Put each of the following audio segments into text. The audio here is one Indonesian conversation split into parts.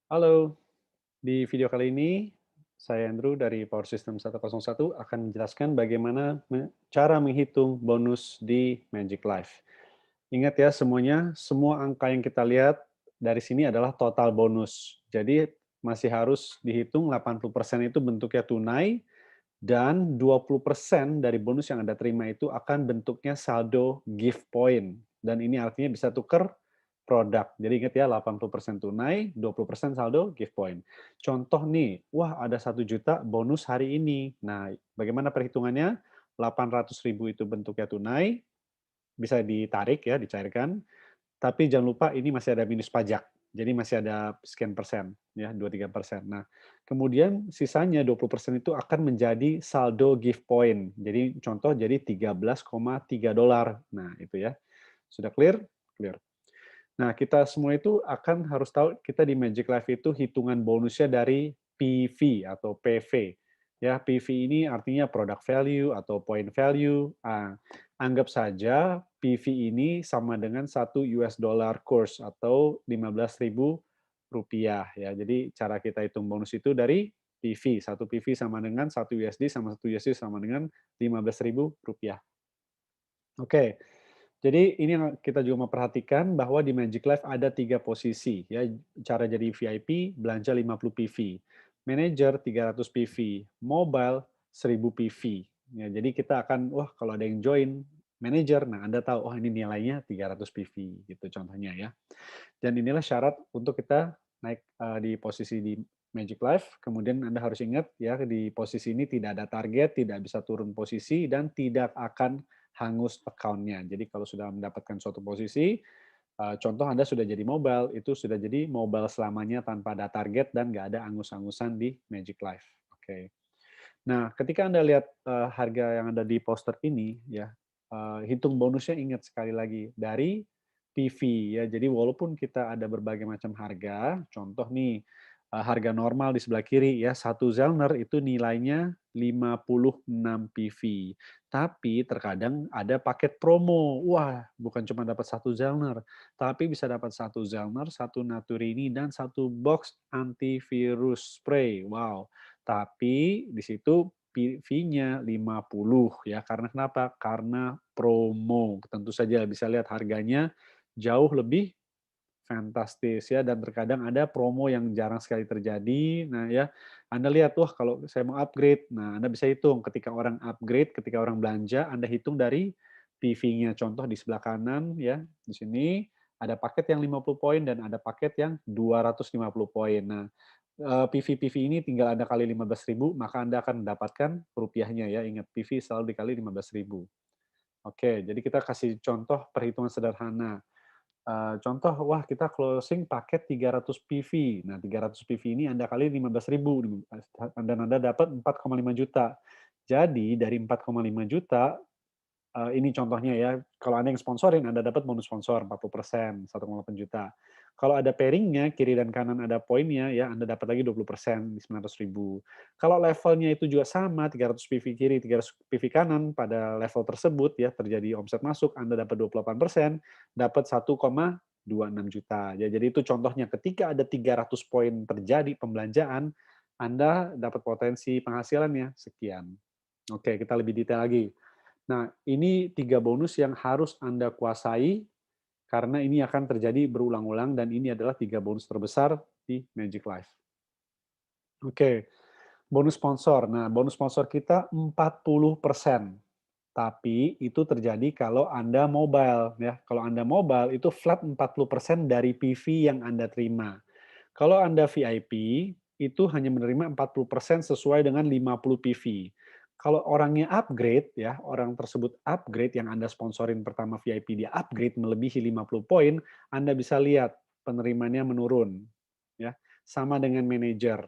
Halo, di video kali ini saya Andrew dari Power System 101 akan menjelaskan bagaimana cara menghitung bonus di Magic Life. Ingat ya semuanya, semua angka yang kita lihat dari sini adalah total bonus. Jadi masih harus dihitung 80% itu bentuknya tunai dan 20% dari bonus yang Anda terima itu akan bentuknya saldo gift point. Dan ini artinya bisa tukar produk. Jadi ingat ya 80% tunai, 20% saldo gift point. Contoh nih, wah ada 1 juta bonus hari ini. Nah, bagaimana perhitungannya? 800.000 itu bentuknya tunai, bisa ditarik ya, dicairkan. Tapi jangan lupa ini masih ada minus pajak. Jadi masih ada sekian persen, ya 2-3%. Nah, kemudian sisanya 20% itu akan menjadi saldo gift point. Jadi contoh jadi $13,3. Nah, itu ya. Sudah clear? Clear. Nah, kita semua itu akan harus tahu kita di Magic Life itu hitungan bonusnya dari PV atau PV. Ya, PV ini artinya product value atau point value. Anggap saja PV ini sama dengan 1 US dollar course atau 15.000 rupiah ya. Jadi cara kita hitung bonus itu dari PV. 1 PV sama dengan 1 USD sama 1 USD sama dengan 15.000 rupiah. Oke. Jadi ini yang kita juga memperhatikan bahwa di Magic Life ada 3 posisi ya, cara jadi VIP belanja 50 PV, manager 300 PV, mobile 1000 PV. Ya, jadi kita akan, wah kalau ada yang join manager, nah Anda tahu, oh ini nilainya 300 PV gitu contohnya ya. Dan inilah syarat untuk kita naik di posisi di Magic Life. Kemudian Anda harus ingat ya di posisi ini tidak ada target, tidak bisa turun posisi dan tidak akan hangus account-nya. Jadi kalau sudah mendapatkan suatu posisi, contoh Anda sudah jadi mobile, itu sudah jadi mobile selamanya tanpa ada target dan nggak ada angus-angusan di Magic Life. Oke. Nah, ketika Anda lihat harga yang ada di poster ini, ya, hitung bonusnya ingat sekali lagi dari PV ya. Jadi walaupun kita ada berbagai macam harga, contoh nih harga normal di sebelah kiri ya, 1 Zellner itu nilainya 56 PV. Tapi terkadang ada paket promo. Wah, bukan cuma dapat 1 Zellner, tapi bisa dapat 1 Zellner, 1 Naturini, dan 1 box antivirus spray. Wow. Tapi di situ fee-nya 50 ya, karena kenapa? Karena promo. Tentu saja bisa lihat harganya jauh lebih fantastis ya, dan terkadang ada promo yang jarang sekali terjadi. Nah ya, Anda lihat, wah kalau saya mau upgrade, nah Anda bisa hitung ketika orang upgrade, ketika orang belanja, Anda hitung dari PV-nya. Contoh di sebelah kanan ya, di sini ada paket yang 50 poin dan ada paket yang 250 poin. Nah, PV-PV ini tinggal Anda kali 15.000, maka Anda akan mendapatkan rupiahnya ya. Ingat, PV selalu dikali 15.000. Oke, jadi kita kasih contoh perhitungan sederhana. Contoh, wah kita closing paket 300 PV. Nah, 300 PV ini Anda kali 15.000 dan Anda dapat 4,5 juta. Jadi dari 4,5 juta, ini contohnya ya, kalau Anda yang sponsorin, Anda dapat bonus sponsor 40%, 1,8 juta. Kalau ada pairing-nya, kiri dan kanan ada poinnya ya, Anda dapat lagi 20%, di 900.000. Kalau levelnya itu juga sama, 300 PV kiri, 300 PV kanan, pada level tersebut ya, terjadi omset masuk, Anda dapat 28%, dapat 1,26 juta. Ya, jadi itu contohnya, ketika ada 300 poin terjadi pembelanjaan, Anda dapat potensi penghasilannya sekian. Oke, kita lebih detail lagi. Nah, ini 3 bonus yang harus Anda kuasai, karena ini akan terjadi berulang-ulang dan ini adalah 3 bonus terbesar di Magic Life. Oke, bonus sponsor. Nah, bonus sponsor kita 40%. Tapi itu terjadi kalau Anda mobile ya. Kalau Anda mobile itu flat 40% dari PV yang Anda terima. Kalau Anda VIP, itu hanya menerima 40% sesuai dengan 50 PV. Kalau orangnya upgrade ya, orang tersebut upgrade yang Anda sponsorin pertama VIP, dia upgrade melebihi 50 poin, Anda bisa lihat penerimaannya menurun ya. Sama dengan manajer.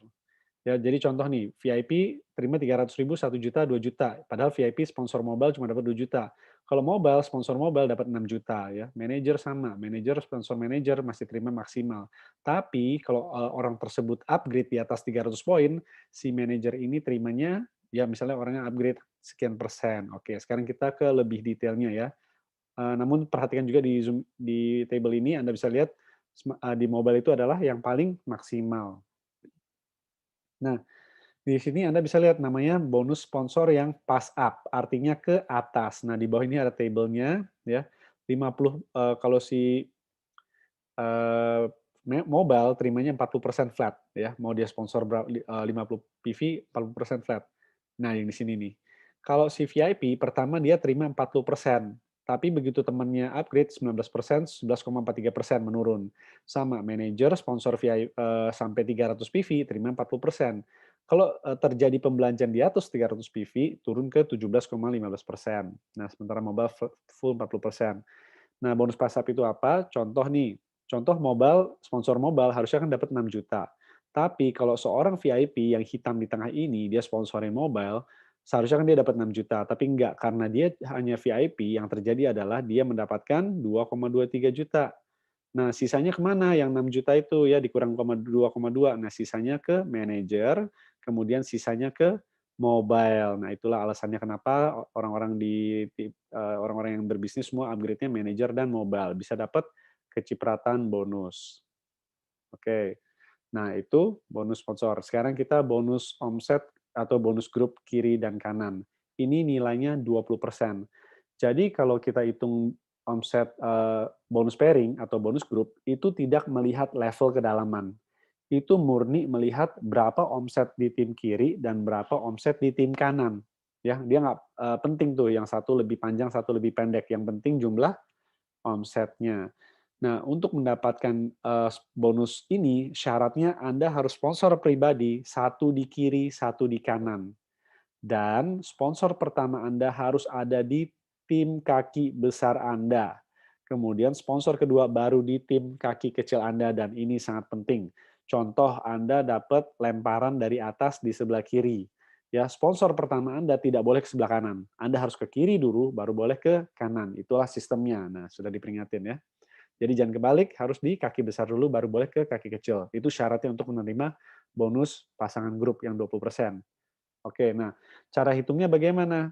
Ya, jadi contoh nih, VIP terima 300.000, 1 juta, 2 juta. Padahal VIP sponsor mobile cuma dapat 2 juta. Kalau mobile, sponsor mobile dapat 6 juta ya. Manajer sama, manajer sponsor manajer masih terima maksimal. Tapi kalau orang tersebut upgrade di atas 300 poin, si manajer ini terimanya ya misalnya orangnya upgrade sekian persen. Oke, sekarang kita ke lebih detailnya ya. Namun perhatikan juga di table ini Anda bisa lihat Di mobile itu adalah yang paling maksimal. Nah, di sini Anda bisa lihat namanya bonus sponsor yang pass up, artinya ke atas. Nah, di bawah ini ada tabelnya ya. 50 kalau si mobile terimanya 40% flat ya, mau dia sponsor 50 PV 40% flat. Nah, yang di sini nih. Kalau si VIP pertama dia terima 40%, tapi begitu temannya upgrade 19%, 11,43% menurun. Sama manajer sponsor VIP sampai 300 PV terima 40%. Kalau terjadi pembelanjaan di atas 300 PV turun ke 17,15%. Nah, sementara mobile full 40%. Nah, bonus pasap itu apa? Contoh nih, contoh mobile, sponsor mobile harusnya kan dapat 6 juta. Tapi kalau seorang VIP yang hitam di tengah ini, dia sponsorin mobile, seharusnya kan dia dapat 6 juta. Tapi enggak, karena dia hanya VIP, yang terjadi adalah dia mendapatkan 2,23 juta. Nah, sisanya kemana? Yang 6 juta itu ya dikurang 2,2. Nah, sisanya ke manajer, kemudian sisanya ke mobile. Nah, itulah alasannya kenapa orang-orang yang berbisnis semua upgrade-nya manajer dan mobile, bisa dapat kecipratan bonus. Oke. Nah, itu bonus sponsor. Sekarang kita bonus omset atau bonus grup kiri dan kanan. Ini nilainya 20%. Jadi kalau kita hitung omset bonus pairing atau bonus grup, itu tidak melihat level kedalaman. Itu murni melihat berapa omset di tim kiri dan berapa omset di tim kanan. Ya, dia nggak penting tuh yang satu lebih panjang, satu lebih pendek. Yang penting jumlah omsetnya. Nah, untuk mendapatkan bonus ini, syaratnya Anda harus sponsor pribadi, satu di kiri, satu di kanan. Dan sponsor pertama Anda harus ada di tim kaki besar Anda. Kemudian sponsor kedua baru di tim kaki kecil Anda, dan ini sangat penting. Contoh, Anda dapat lemparan dari atas di sebelah kiri. Ya, sponsor pertama Anda tidak boleh ke sebelah kanan. Anda harus ke kiri dulu, baru boleh ke kanan. Itulah sistemnya. Nah, sudah diperingatin ya. Jadi jangan kebalik, harus di kaki besar dulu, baru boleh ke kaki kecil. Itu syaratnya untuk menerima bonus pasangan grup yang 20%. Oke, nah cara hitungnya bagaimana?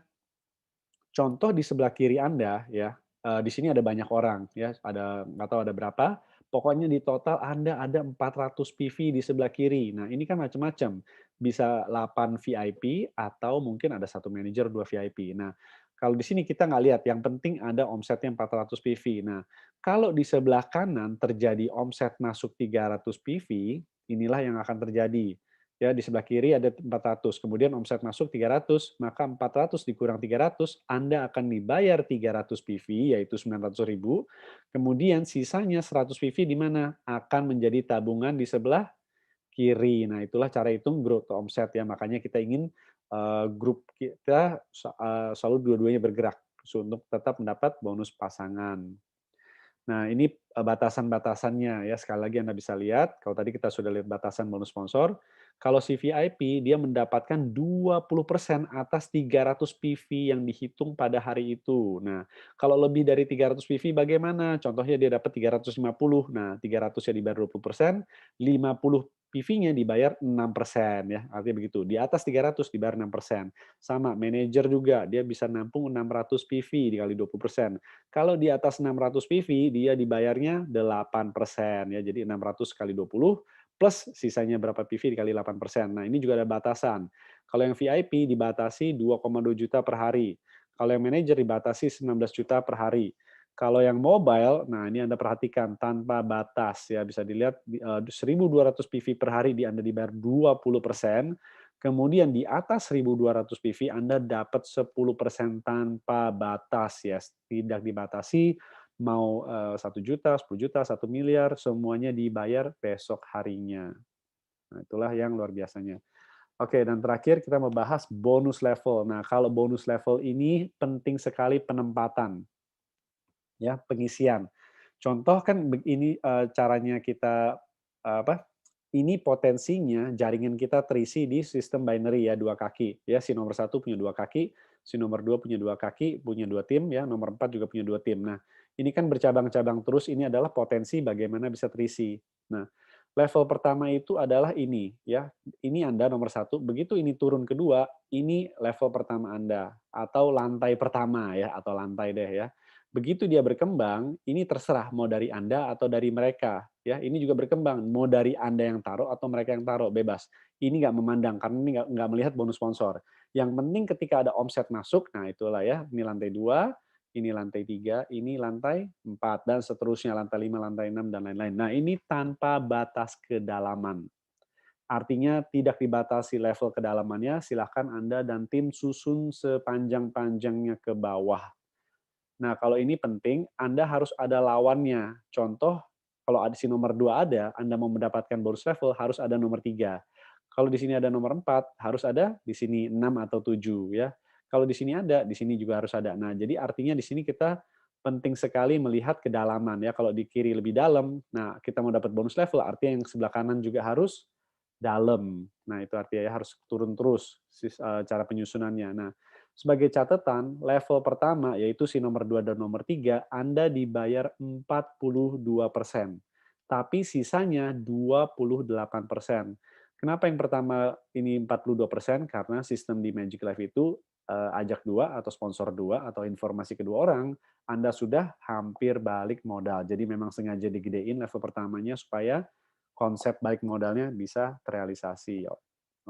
Contoh di sebelah kiri Anda ya, di sini ada banyak orang ya, ada nggak tahu ada berapa, pokoknya di total Anda ada 400 PV di sebelah kiri. Nah, ini kan macam-macam, bisa 8 VIP atau mungkin ada satu manajer, 2 VIP. Nah, kalau di sini kita nggak lihat, yang penting ada omsetnya 400 PV. Nah, kalau di sebelah kanan terjadi omset masuk 300 PV, inilah yang akan terjadi. Ya, di sebelah kiri ada 400, kemudian omset masuk 300, maka 400 dikurang 300, Anda akan dibayar 300 PV, yaitu 900.000, kemudian sisanya 100 PV di mana? Akan menjadi tabungan di sebelah kiri. Nah, itulah cara hitung growth omset ya, makanya kita ingin grup kita selalu dua-duanya bergerak untuk tetap mendapat bonus pasangan. Nah, ini batasan-batasannya ya, sekali lagi Anda bisa lihat, kalau tadi kita sudah lihat batasan bonus sponsor, kalau si VIP dia mendapatkan 20% atas 300 PV yang dihitung pada hari itu. Nah, kalau lebih dari 300 PV bagaimana? Contohnya dia dapat 350, nah 300-nya dibayar 20%, 50 PV-nya dibayar 6% ya, artinya begitu. Di atas 300 dibayar 6%. Sama, manajer juga, dia bisa nampung 600 PV dikali 20%. Kalau di atas 600 PV, dia dibayarnya 8% ya. Jadi 600 kali 20 plus sisanya berapa PV dikali 8%. Nah, ini juga ada batasan. Kalau yang VIP dibatasi 2,2 juta per hari. Kalau yang manajer dibatasi 19 juta per hari. Kalau yang mobile, nah ini Anda perhatikan tanpa batas ya, bisa dilihat 1.200 PV per hari Anda dibayar 20%. Kemudian di atas 1.200 PV Anda dapat 10% tanpa batas ya, tidak dibatasi, mau 1 juta, 10 juta, 1 miliar, semuanya dibayar besok harinya. Nah, itulah yang luar biasanya. Oke, dan terakhir kita membahas bonus level. Nah, kalau bonus level ini penting sekali penempatan, ya, pengisian. Contoh kan ini caranya kita apa? Ini potensinya jaringan kita terisi di sistem binary ya, dua kaki. Ya, si nomor satu punya dua kaki, si nomor dua punya dua kaki, punya dua tim ya, nomor empat juga punya dua tim. Nah, ini kan bercabang-cabang terus. Ini adalah potensi bagaimana bisa terisi. Nah, level pertama itu adalah ini ya. Ini Anda nomor satu. Begitu ini turun kedua, ini level pertama Anda atau lantai pertama ya, atau lantai deh ya. Begitu dia berkembang, ini terserah mau dari Anda atau dari mereka, ya. Ini juga berkembang, mau dari Anda yang taruh atau mereka yang taruh, bebas. Ini nggak memandang, karena ini nggak melihat bonus sponsor. Yang penting ketika ada omset masuk, nah itulah ya, ini lantai 2, ini lantai 3, ini lantai 4, dan seterusnya, lantai 5, lantai 6, dan lain-lain. Nah, ini tanpa batas kedalaman. Artinya tidak dibatasi level kedalamannya, silahkan Anda dan tim susun sepanjang-panjangnya ke bawah. Nah, kalau ini penting, Anda harus ada lawannya. Contoh, kalau si nomor 2 ada, Anda mau mendapatkan bonus level, harus ada nomor 3. Kalau di sini ada nomor 4, harus ada di sini 6 atau 7 ya. Kalau di sini ada, di sini juga harus ada. Nah, jadi artinya di sini kita penting sekali melihat kedalaman ya. Kalau di kiri lebih dalam, nah kita mau dapat bonus level, artinya yang sebelah kanan juga harus dalam. Nah, itu artinya ya harus turun terus cara penyusunannya. Nah, sebagai catatan, level pertama yaitu si nomor 2 dan nomor 3, Anda dibayar 42%, tapi sisanya 28%. Kenapa yang pertama ini 42%? Karena sistem di Magic Life itu ajak dua atau sponsor dua atau informasi kedua orang, Anda sudah hampir balik modal. Jadi memang sengaja digedein level pertamanya supaya konsep balik modalnya bisa terrealisasi.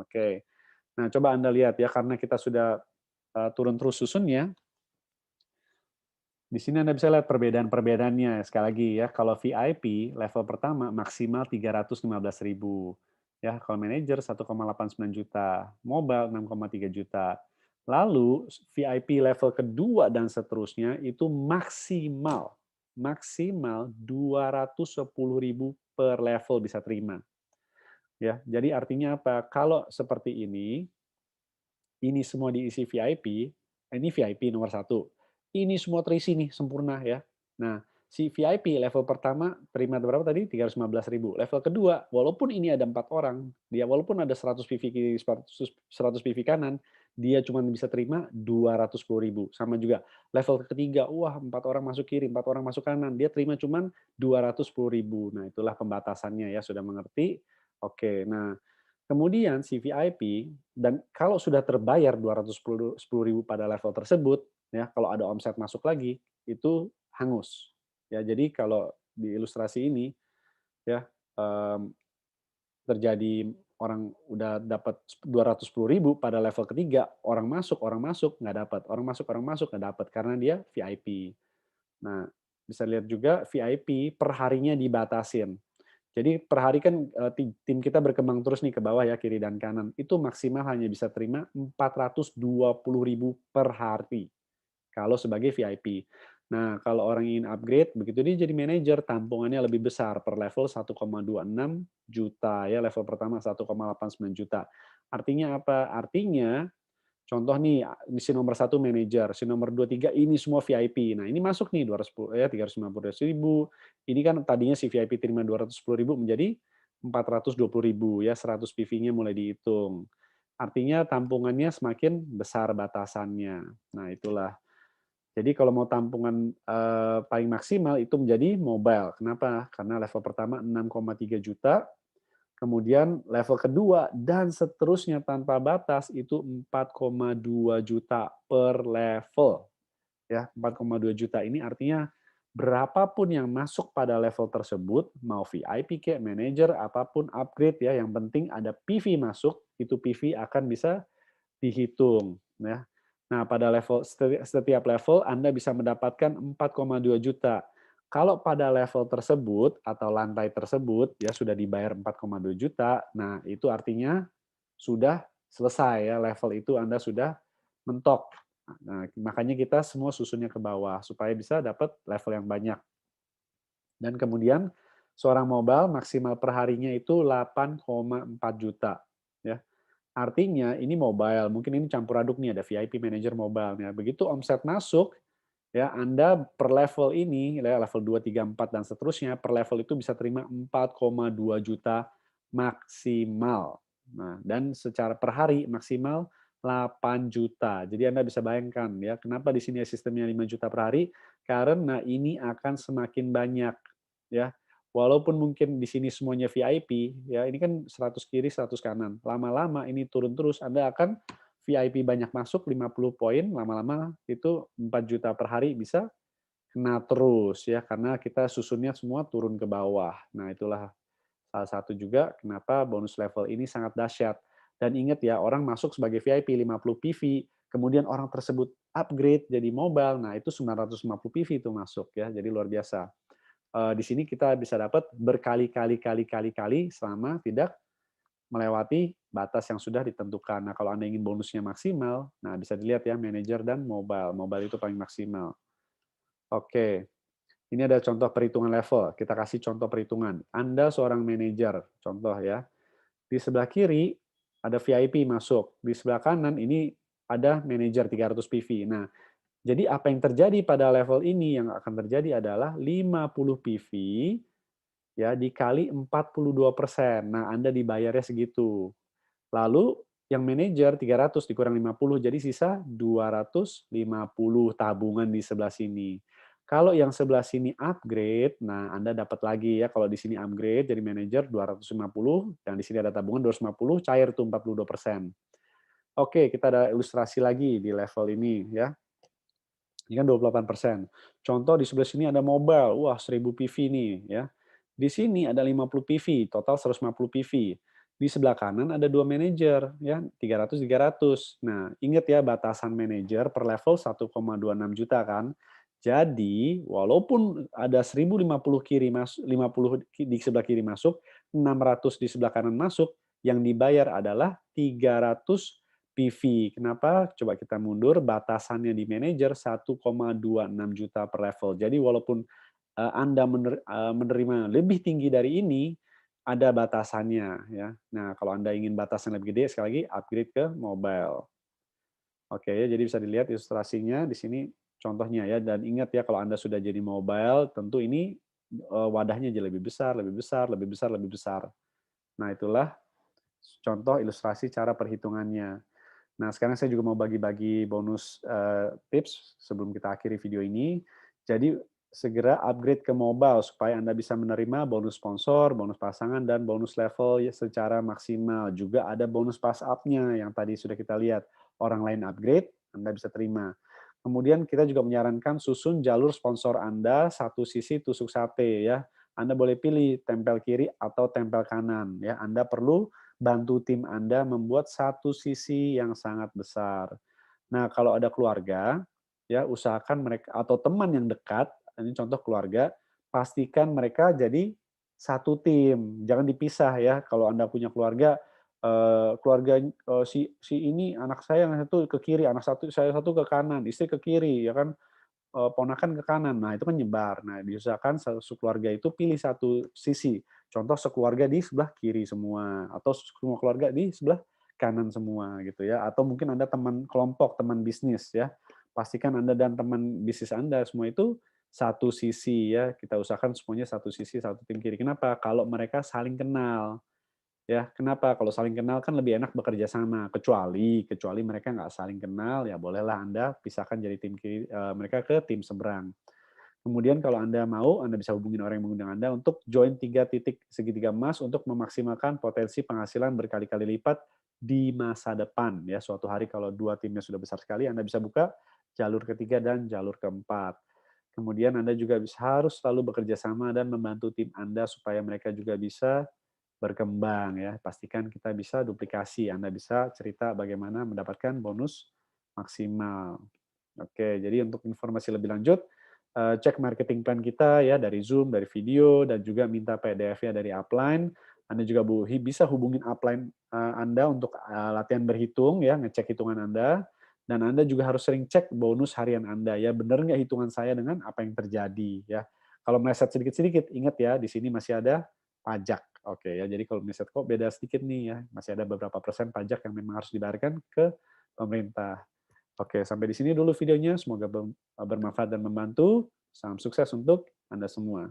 Oke. Nah, coba Anda lihat ya, karena kita sudah turun terus susunnya, di sini Anda bisa lihat perbedaan-perbedaannya. Sekali lagi ya, kalau VIP level pertama maksimal 315.000. Ya, kalau manajer 1,89 juta, mobile 6,3 juta. Lalu VIP level kedua dan seterusnya itu maksimal 210.000 per level bisa terima. Ya, jadi artinya apa? Kalau seperti ini semua diisi VIP, ini VIP nomor satu. Ini semua terisi nih, sempurna ya. Nah, si VIP level pertama terima berapa tadi? 315.000. Level kedua, walaupun ini ada 4 orang, dia walaupun ada 100 PV kiri, 100 PV kanan, dia cuma bisa terima 210.000. Sama juga level ketiga, wah 4 orang masuk kiri, 4 orang masuk kanan, dia terima cuma 210.000. Nah, itulah pembatasannya ya, sudah mengerti? Oke, nah kemudian si VIP dan kalau sudah terbayar 210.000 pada level tersebut, ya kalau ada omset masuk lagi, itu hangus. Ya, jadi kalau di ilustrasi ini ya, mmm, terjadi orang udah dapat 210.000 pada level ketiga, orang masuk, nggak dapat, orang masuk, nggak dapat, karena dia VIP. Nah, bisa lihat juga VIP per harinya dibatasin. Jadi per hari kan tim kita berkembang terus nih ke bawah ya, kiri dan kanan. Itu maksimal hanya bisa terima 420.000 per hari kalau sebagai VIP. Nah, kalau orang ingin upgrade, begitu dia jadi manajer, tampungannya lebih besar per level 1,26 juta ya, level pertama 1,89 juta. Artinya apa? Artinya contoh nih, si nomor satu manajer, si nomor 2 3 ini semua VIP. Nah, ini masuk nih 210 ya 350.000. Ini kan tadinya si VIP terima 210.000 menjadi 420.000 ya, 100 PV-nya mulai dihitung. Artinya tampungannya semakin besar batasannya. Nah, itulah. Jadi kalau mau tampungan paling maksimal itu menjadi mobile. Kenapa? Karena level pertama 6,3 juta, kemudian level kedua dan seterusnya tanpa batas itu 4,2 juta per level. Ya, 4,2 juta ini artinya berapapun yang masuk pada level tersebut, mau VIP kayak manager, apapun upgrade ya, yang penting ada PV masuk, itu PV akan bisa dihitung. Ya. Nah, pada level setiap level Anda bisa mendapatkan 4,2 juta. Kalau pada level tersebut atau lantai tersebut ya sudah dibayar 4,2 juta, nah itu artinya sudah selesai ya, level itu Anda sudah mentok. Nah, makanya kita semua susunnya ke bawah supaya bisa dapat level yang banyak. Dan kemudian seorang mobile maksimal per harinya itu 8,4 juta ya. Artinya ini mobile, mungkin ini campur aduk nih, ada VIP manager mobile. Ya. Begitu omset masuk, ya Anda per level ini, ya, level 2, 3, 4, dan seterusnya, per level itu bisa terima 4,2 juta maksimal. Nah, dan secara per hari maksimal 8 juta. Jadi Anda bisa bayangkan ya, kenapa di sini sistemnya 5 juta per hari? Karena ini akan semakin banyak ya. Walaupun mungkin di sini semuanya VIP, ya ini kan 100 kiri, 100 kanan. Lama-lama ini turun terus, Anda akan VIP banyak masuk 50 poin, lama-lama itu 4 juta per hari bisa kena terus ya, karena kita susunnya semua turun ke bawah. Nah, itulah salah satu juga kenapa bonus level ini sangat dahsyat. Dan ingat ya, orang masuk sebagai VIP 50 PV, kemudian orang tersebut upgrade jadi mobile, nah itu 950 PV itu masuk ya, jadi luar biasa. Di sini kita bisa dapat berkali-kali selama tidak melewati batas yang sudah ditentukan. Nah, kalau Anda ingin bonusnya maksimal, nah bisa dilihat ya, manajer dan mobile. Mobile itu paling maksimal. Oke, ini ada contoh perhitungan level. Kita kasih contoh perhitungan. Anda seorang manajer, contoh ya. Di sebelah kiri ada VIP masuk. Di sebelah kanan ini ada manajer 300 PV. Nah, jadi apa yang terjadi pada level ini yang akan terjadi adalah 50 PV ya dikali 42%. Nah, Anda dibayarnya segitu. Lalu yang manajer 300 dikurang 50 jadi sisa 250 tabungan di sebelah sini. Kalau yang sebelah sini upgrade, nah Anda dapat lagi ya, kalau di sini upgrade jadi manajer 250, yang di sini ada tabungan 250, cair tuh 42%. Oke, kita ada ilustrasi lagi di level ini ya. Ini kan 28%. Contoh di sebelah sini ada mobile, wah 1000 PV nih ya. Di sini ada 50 PV, total 150 PV. Di sebelah kanan ada dua manajer ya, 300 300. Nah, ingat ya batasan manajer per level 1,26 juta kan. Jadi, walaupun ada 1050 kiri masuk, 50 di sebelah kiri masuk, 600 di sebelah kanan masuk, yang dibayar adalah 300 PV. Kenapa? Coba kita mundur, batasannya di manajer 1,26 juta per level. Jadi walaupun Anda menerima lebih tinggi dari ini, ada batasannya ya. Nah, kalau Anda ingin batasan lebih gede, sekali lagi upgrade ke mobile. Oke, jadi bisa dilihat ilustrasinya di sini contohnya ya. Dan ingat ya, kalau Anda sudah jadi mobile, tentu ini wadahnya jadi lebih besar, lebih besar, lebih besar, lebih besar. Nah, itulah contoh ilustrasi cara perhitungannya. Nah, sekarang saya juga mau bagi-bagi bonus tips sebelum kita akhiri video ini. Jadi, segera upgrade ke mobile supaya Anda bisa menerima bonus sponsor, bonus pasangan, dan bonus level ya secara maksimal. Juga ada bonus pass up-nya yang tadi sudah kita lihat. Orang lain upgrade, Anda bisa terima. Kemudian kita juga menyarankan susun jalur sponsor Anda satu sisi tusuk sate ya. Anda boleh pilih tempel kiri atau tempel kanan ya. Anda perlu bantu tim Anda membuat satu sisi yang sangat besar. Nah, kalau ada keluarga, ya usahakan mereka atau teman yang dekat, ini contoh keluarga, pastikan mereka jadi satu tim, jangan dipisah ya. Kalau Anda punya keluarga, keluarga si ini anak saya yang satu ke kiri, anak satu saya satu ke kanan, istri ke kiri, ya kan ponakan ke kanan. Nah, itu kan nyebar. Nah, diusahakan sekeluarga itu pilih satu sisi. Contoh sekeluarga di sebelah kiri semua atau semua keluarga di sebelah kanan semua gitu ya. Atau mungkin Anda teman kelompok, teman bisnis ya. Pastikan Anda dan teman bisnis Anda semua itu satu sisi ya. Kita usahakan semuanya satu sisi, satu tim kiri. Kenapa? Kalau mereka saling kenal. Ya, kenapa? Kalau saling kenal kan lebih enak bekerja sama, kecuali mereka nggak saling kenal, ya bolehlah Anda pisahkan jadi tim kiri, mereka ke tim seberang. Kemudian kalau Anda mau, Anda bisa hubungin orang yang mengundang Anda untuk join 3 titik segitiga emas untuk memaksimalkan potensi penghasilan berkali-kali lipat di masa depan. Ya, suatu hari kalau dua timnya sudah besar sekali, Anda bisa buka jalur ketiga dan jalur keempat. Kemudian Anda juga harus selalu bekerja sama dan membantu tim Anda supaya mereka juga bisa berkembang ya. Pastikan kita bisa duplikasi, Anda bisa cerita bagaimana mendapatkan bonus maksimal. Oke, jadi untuk informasi lebih lanjut, cek marketing plan kita ya dari Zoom, dari video, dan juga minta PDF-nya dari upline. Anda juga bisa hubungin upline Anda untuk latihan berhitung ya, ngecek hitungan Anda. Dan Anda juga harus sering cek bonus harian Anda ya, benar nggak hitungan saya dengan apa yang terjadi ya. Kalau meleset sedikit-sedikit, ingat ya, di sini masih ada pajak. Oke ya, jadi kalau meleset kok beda sedikit nih ya, masih ada beberapa persen pajak yang memang harus dibayarkan ke pemerintah. Oke, sampai di sini dulu videonya. Semoga bermanfaat dan membantu. Salam sukses untuk Anda semua.